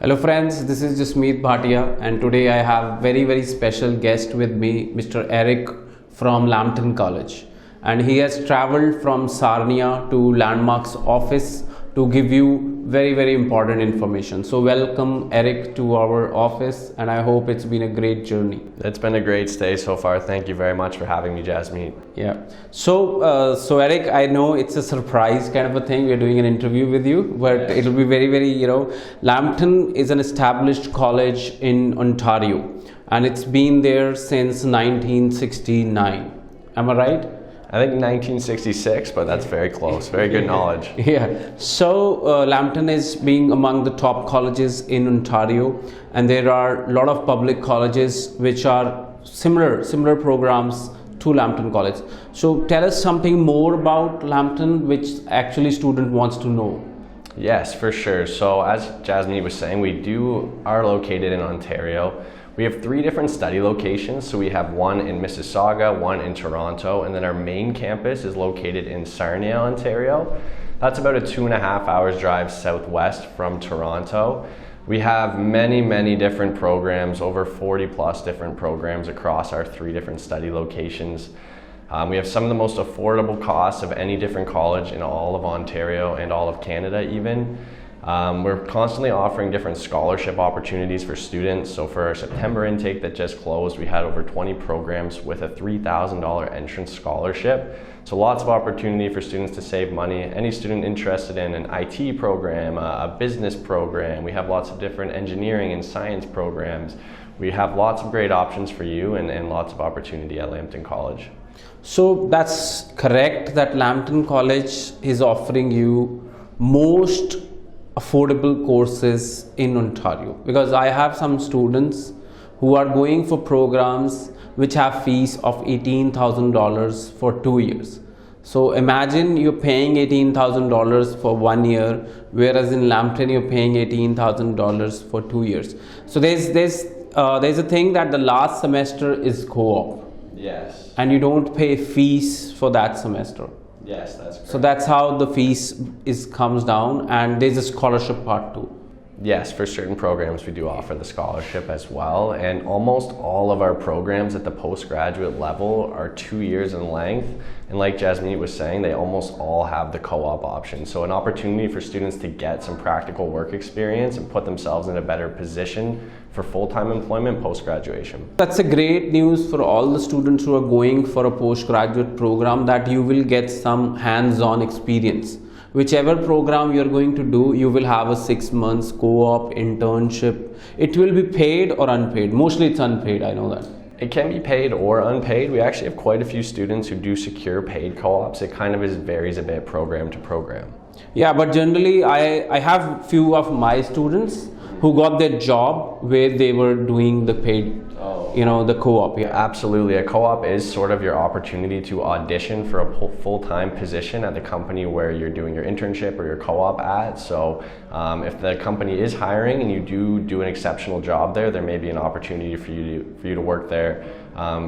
Hello friends, this is Jasmeet Bhatia and today I have very special guest with me, Mr. Eric from Lambton College, and he has traveled from Sarnia to Landmark's office to give you very important information. So welcome Eric to our office, and I hope it's been a great journey. It's been a great stay so far. Thank you very much for having me, Jasmeet. Yeah. So Eric, I know it's a surprise kind of a thing. We're doing an interview with you, but Yes. it'll be very, Lambton is an established college in Ontario, and it's been there since 1969. Am I right? I think 1966, but that's very close. Very good knowledge. Yeah. So Lambton is being among the top colleges in Ontario, and there are a lot of public colleges which are similar programs to Lambton College. So tell us something more about Lambton, which actually student wants to know. Yes, for sure. So as Jasmeet was saying, we are located in Ontario. We have 3 different study locations. So we have one in Mississauga, one in Toronto, and then our main campus is located in Sarnia, Ontario. That's about a 2.5 hours drive southwest from Toronto. We have many different programs, over 40 plus different programs across our 3 different study locations. We have some of the most affordable costs of any different college in all of Ontario and all of Canada even. We're constantly offering different scholarship opportunities for students. So for our September intake that just closed, we had over 20 programs with a $3,000 entrance scholarship. So lots of opportunity for students to save money. Any student interested in an IT program, a business program, we have lots of different engineering and science programs. We have lots of great options for you and lots of opportunity at Lambton College. So that's correct that Lambton College is offering you most affordable courses in Ontario, because I have some students who are going for programs which have fees of $18,000 for 2 years. So imagine you're paying $18,000 for 1 year, whereas in Lambton you're paying $18,000 for 2 years. So there's a thing that the last semester is co-op. Yes. And you don't pay fees for that semester. Yes, that's correct. So that's how the fees comes down, and there's a scholarship part too. Yes, for certain programs we do offer the scholarship as well, and almost all of our programs at the postgraduate level are 2 years in length, and like Jasmeet was saying, they almost all have the co-op option. So an opportunity for students to get some practical work experience and put themselves in a better position for full-time employment post-graduation. That's a great news for all the students who are going for a postgraduate program, that you will get some hands-on experience. Whichever program you're going to do, you will have a 6 months co-op internship. It will be paid or unpaid. Mostly it's unpaid, I know that. It can be paid or unpaid. We actually have quite a few students who do secure paid co-ops. It kind of varies a bit program to program. Yeah, but generally I have few of my students who got their job where they were doing the paid, the co-op. Yeah. Absolutely. A co-op is sort of your opportunity to audition for a full-time position at the company where you're doing your internship or your co-op at. So if the company is hiring and you do an exceptional job there, there may be an opportunity for you to work there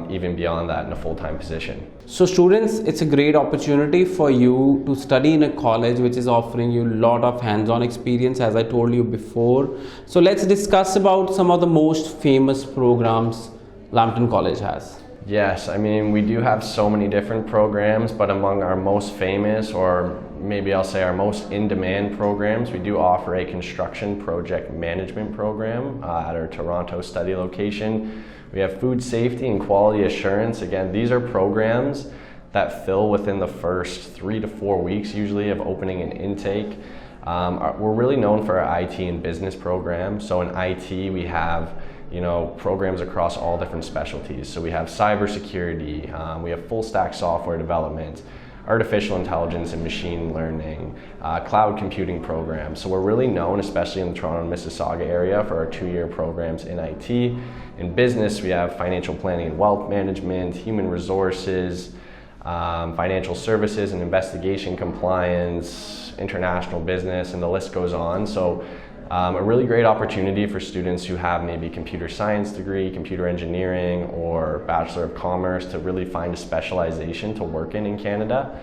even beyond that in a full-time position. So students, it's a great opportunity for you to study in a college which is offering you a lot of hands-on experience, as I told you before. So let's discuss about some of the most famous programs Lambton College has. Yes, I mean, we do have so many different programs, but among our most famous, or maybe I'll say our most in-demand programs, we do offer a construction project management program at our Toronto study location. We have food safety and quality assurance. Again, these are programs that fill within the first 3 to 4 weeks usually of opening an intake. We're really known for our IT and business programs. So in IT, we have programs across all different specialties. So we have cybersecurity, we have full stack software development, artificial intelligence and machine learning, cloud computing programs. So we're really known, especially in the Toronto and Mississauga area, for our 2-year programs in IT. In business, we have financial planning and wealth management, human resources, financial services and investigation compliance, international business, and the list goes on. So a really great opportunity for students who have maybe computer science degree, computer engineering, or Bachelor of Commerce to really find a specialization to work in Canada.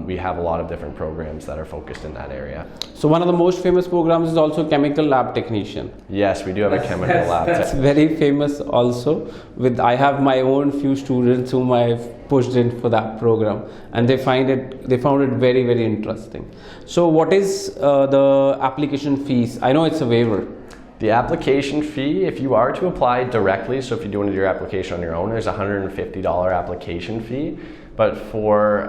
We have a lot of different programs that are focused in that area. So one of the most famous programs is also chemical lab technician. Yes, we do have a chemical lab. That's very famous also. I have my own few students whom I've pushed in for that program, and they found it very, very interesting. So what is the application fees? I know it's a waiver. The application fee, if you are to apply directly, so if you do want to do your application on your own, there's a $150 application fee. But for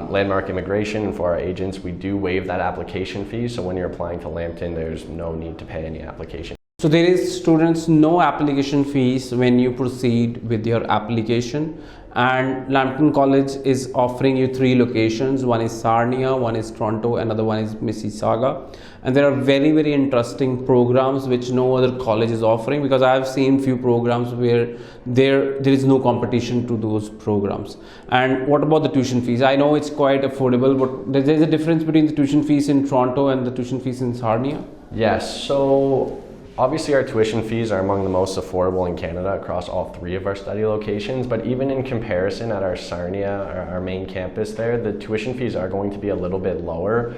Landmark Immigration and for our agents, we do waive that application fee. So when you're applying to Lambton, there's no need to pay any application. So there is, students, no application fees when you proceed with your application. And Lambton College is offering you 3 locations. One is Sarnia, one is Toronto, another one is Mississauga. And there are very, very interesting programs which no other college is offering, because I have seen few programs where there is no competition to those programs. And what about the tuition fees? I know it's quite affordable, but there's a difference between the tuition fees in Toronto and the tuition fees in Sarnia? Yes, so obviously our tuition fees are among the most affordable in Canada across all 3 of our study locations, but even in comparison at our Sarnia, our main campus there, the tuition fees are going to be a little bit lower.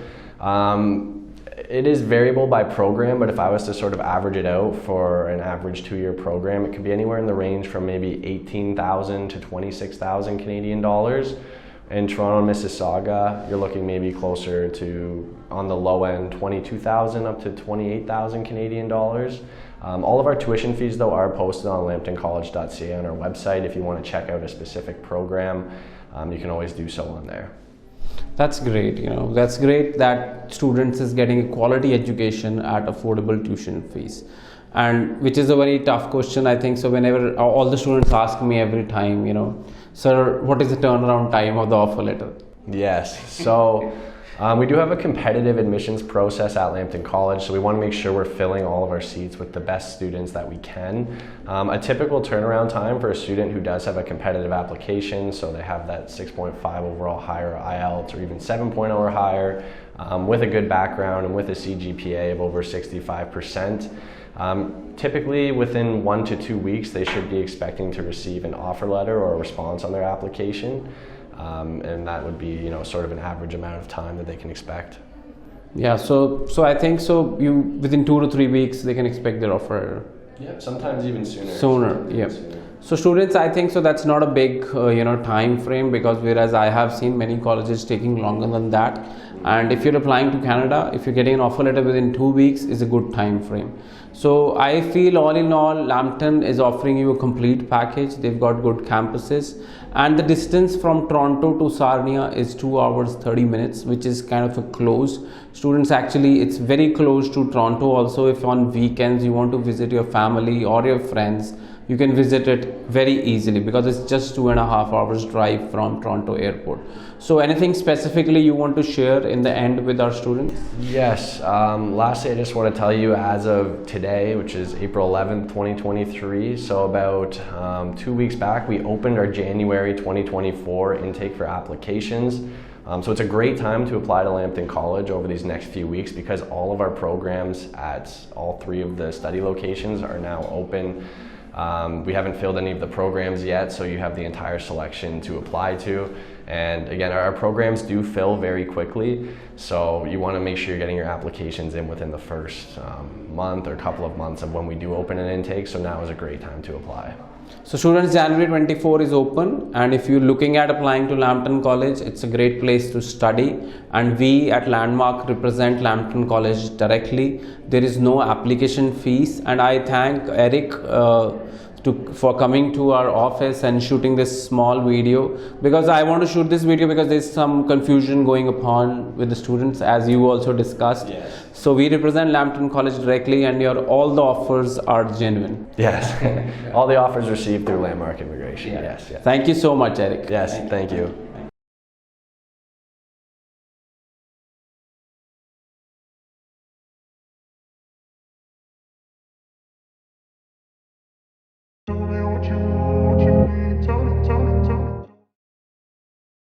It is variable by program, but if I was to sort of average it out for an average 2-year program, it could be anywhere in the range from maybe 18,000 to 26,000 Canadian dollars. In Toronto and Mississauga, you're looking maybe closer to, on the low end, 22,000 up to 28,000 Canadian dollars. All of our tuition fees, though, are posted on lambtoncollege.ca on our website. If you want to check out a specific program, you can always do so on there. That's great. That's great that students is getting a quality education at affordable tuition fees, and which is a very tough question, I think. So whenever all the students ask me every time, sir, what is the turnaround time of the offer letter? Yes, so we do have a competitive admissions process at Lambton College, so we want to make sure we're filling all of our seats with the best students that we can. A typical turnaround time for a student who does have a competitive application, so they have that 6.5 overall higher IELTS or even 7.0 or higher, with a good background and with a CGPA of over 65%. Typically within 1 to 2 weeks, they should be expecting to receive an offer letter or a response on their application. And that would be, sort of an average amount of time that they can expect. Yeah, so I think within 2 to 3 weeks they can expect their offer. Yeah, sometimes even sooner. Yeah. So students, I think that's not a big time frame, because whereas I have seen many colleges taking longer than that. And if you're applying to Canada, if you're getting an offer letter within 2 weeks, is a good time frame. So I feel all in all, Lambton is offering you a complete package. They've got good campuses, and the distance from Toronto to Sarnia is 2 hours 30 minutes, which is kind of a close. Students, actually, it's very close to Toronto also. If on weekends you want to visit your family or your friends, you can visit it very easily, because it's just 2.5 hours drive from Toronto airport. So anything specifically you want to share in the end with our students? Yes, lastly, I just want to tell you, as of today, which is April 11th, 2023, so about 2 weeks back, we opened our January 2024 intake for applications. So it's a great time to apply to Lambton College over these next few weeks, because all of our programs at all 3 of the study locations are now open. We haven't filled any of the programs yet, so you have the entire selection to apply to. And again, our programs do fill very quickly, so you want to make sure you're getting your applications in within the first month or couple of months of when we do open an intake, so now is a great time to apply. So students, January 24 is open, and if you're looking at applying to Lambton College, it's a great place to study, and we at Landmark represent Lambton College directly. There is no application fees, and I thank Eric for coming to our office and shooting this small video, because I want to shoot this video because there's some confusion going upon with the students, as you also discussed. Yes. So we represent Lambton College directly, and all the offers are genuine. Yes, all the offers received through Landmark Immigration. Yeah. Yes. Thank you so much, Eric. Yes, thank you.